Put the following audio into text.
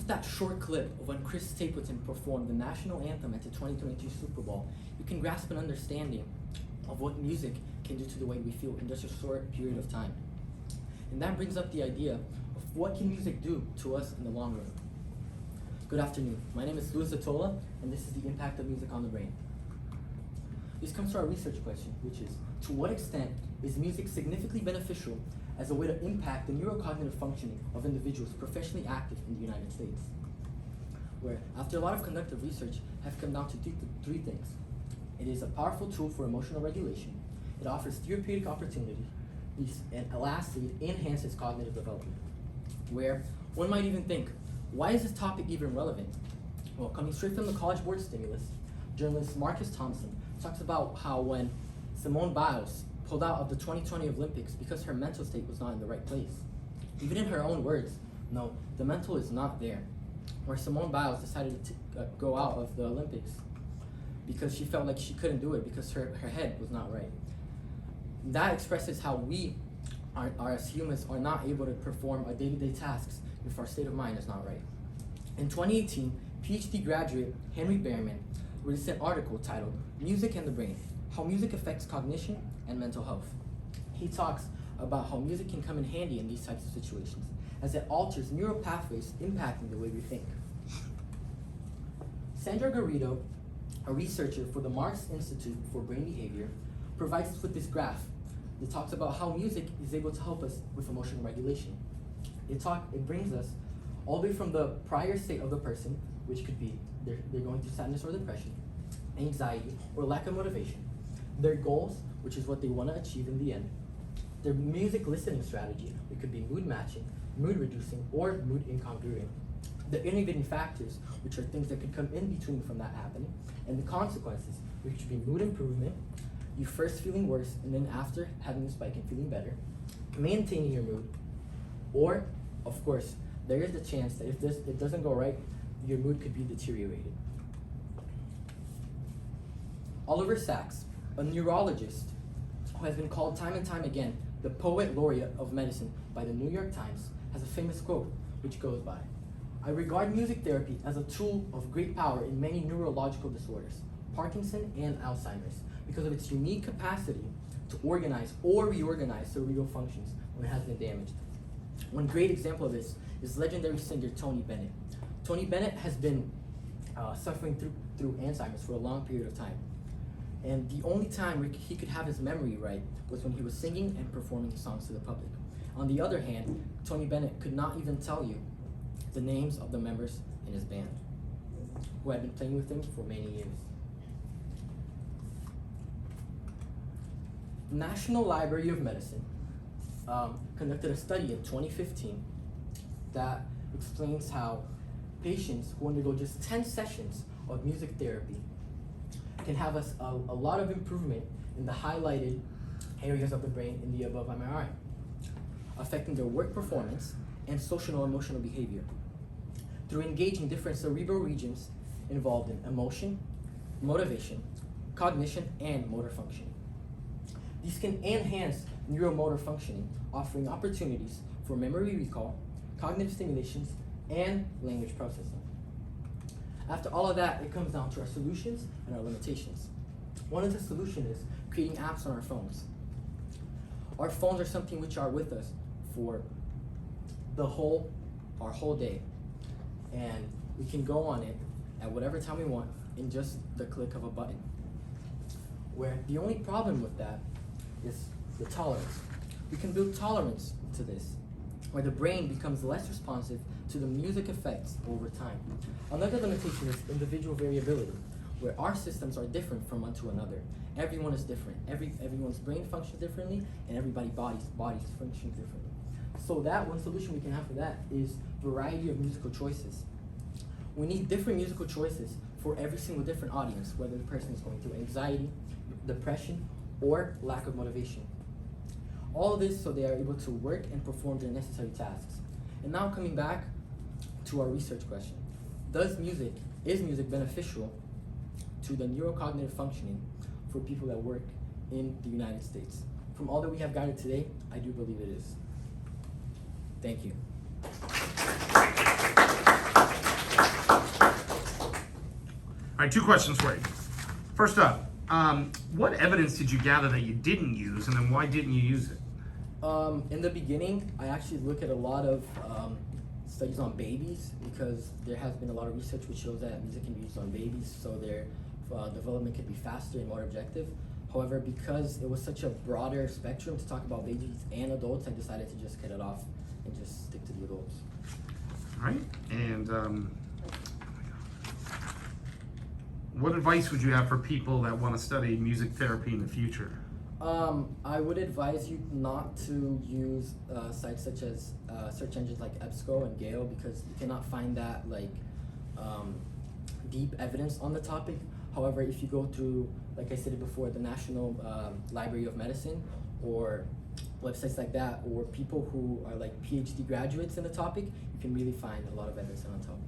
with that short clip of when Chris Stapleton performed the national anthem at the 2022 Super Bowl, you can grasp an understanding of what music can do to the way we feel in just a short period of time. And that brings up the idea of what can music do to us in the long run. Good afternoon. My name is Luis Zatola, and this is the impact of music on the brain. This comes to our research question, which is, to what extent is music significantly beneficial as a way to impact the neurocognitive functioning of individuals professionally active in the United States? Where, after a lot of conductive research, have come down to three things. It is a powerful tool for emotional regulation, it offers therapeutic opportunities, and lastly, it enhances cognitive development. Where one might even think, why is this topic even relevant? Well, coming straight from the College Board stimulus, journalist Marcus Thompson talks about how when Simone Biles pulled out of the 2020 Olympics because her mental state was not in the right place. Even in her own words, no, the mental is not there. Where Simone Biles decided to go out of the Olympics because she felt like she couldn't do it because her head was not right. That expresses how we are as humans are not able to perform our day-to-day tasks if our state of mind is not right. In 2018, PhD graduate Henry Behrman released an article titled Music and the Brain, How Music Affects Cognition and Mental Health. He talks about how music can come in handy in these types of situations, as it alters neural pathways impacting the way we think. Sandra Garrido, a researcher for the Marks Institute for Brain Behavior, provides us with this graph that talks about how music is able to help us with emotional regulation. It brings us all the way from the prior state of the person, which could be they're going through sadness or depression, anxiety or lack of motivation, their goals, which is what they want to achieve in the end, their music listening strategy, it could be mood matching, mood reducing, or mood incongruent, the inhibiting factors, which are things that could come in between from that happening, and the consequences, which could be mood improvement, you first feeling worse, and then after having a spike and feeling better, maintaining your mood, or, of course, there is the chance that if it doesn't go right, your mood could be deteriorated. Oliver Sacks, a neurologist who has been called time and time again the poet laureate of medicine by the New York Times, has a famous quote which goes by, "I regard music therapy as a tool of great power in many neurological disorders, Parkinson and Alzheimer's, because of its unique capacity to organize or reorganize cerebral functions when it has been damaged." One great example of this is legendary singer Tony Bennett. Tony Bennett has been suffering through Alzheimer's for a long period of time. And the only time where he could have his memory right was when he was singing and performing songs to the public. On the other hand, Tony Bennett could not even tell you the names of the members in his band, who had been playing with him for many years. National Library of Medicine conducted a study in 2015 that explains how patients who undergo just 10 sessions of music therapy can have a lot of improvement in the highlighted areas of the brain in the above MRI, affecting their work performance and social and emotional behavior through engaging different cerebral regions involved in emotion, motivation, cognition, and motor functioning. These can enhance neuromotor functioning, offering opportunities for memory recall, cognitive stimulations, and language processing. After all of that, it comes down to our solutions and our limitations. One of the solutions is creating apps on our phones. Our phones are something which are with us for our whole day. And we can go on it at whatever time we want in just the click of a button. Where the only problem with that is the tolerance. We can build tolerance to this, where the brain becomes less responsive to the music effects over time. Another limitation is individual variability, where our systems are different from one to another. Everyone is different. Everyone's brain functions differently, and everybody's bodies function differently. So that one solution we can have for that is variety of musical choices. We need different musical choices for every single different audience, whether the person is going through anxiety, depression, or lack of motivation. All of this so they are able to work and perform their necessary tasks. And now coming back to our research question, is music beneficial to the neurocognitive functioning for people that work in the United States? From all that we have guided today, I do believe it is. Thank you. right, 2 questions for you. First up, what evidence did you gather that you didn't use, and then why didn't you use it? In the beginning, I actually look at a lot of studies on babies because there has been a lot of research which shows that music can be used on babies, so their development could be faster and more objective. However, because it was such a broader spectrum to talk about babies and adults, I decided to just cut it off and just stick to the adults. All right, and what advice would you have for people that want to study music therapy in the future? I would advise you not to use sites such as search engines like EBSCO and Gale because you cannot find that deep evidence on the topic. However, if you go through, like I said before, the National Library of Medicine or websites like that, or people who are like PhD graduates in the topic, you can really find a lot of evidence on the topic.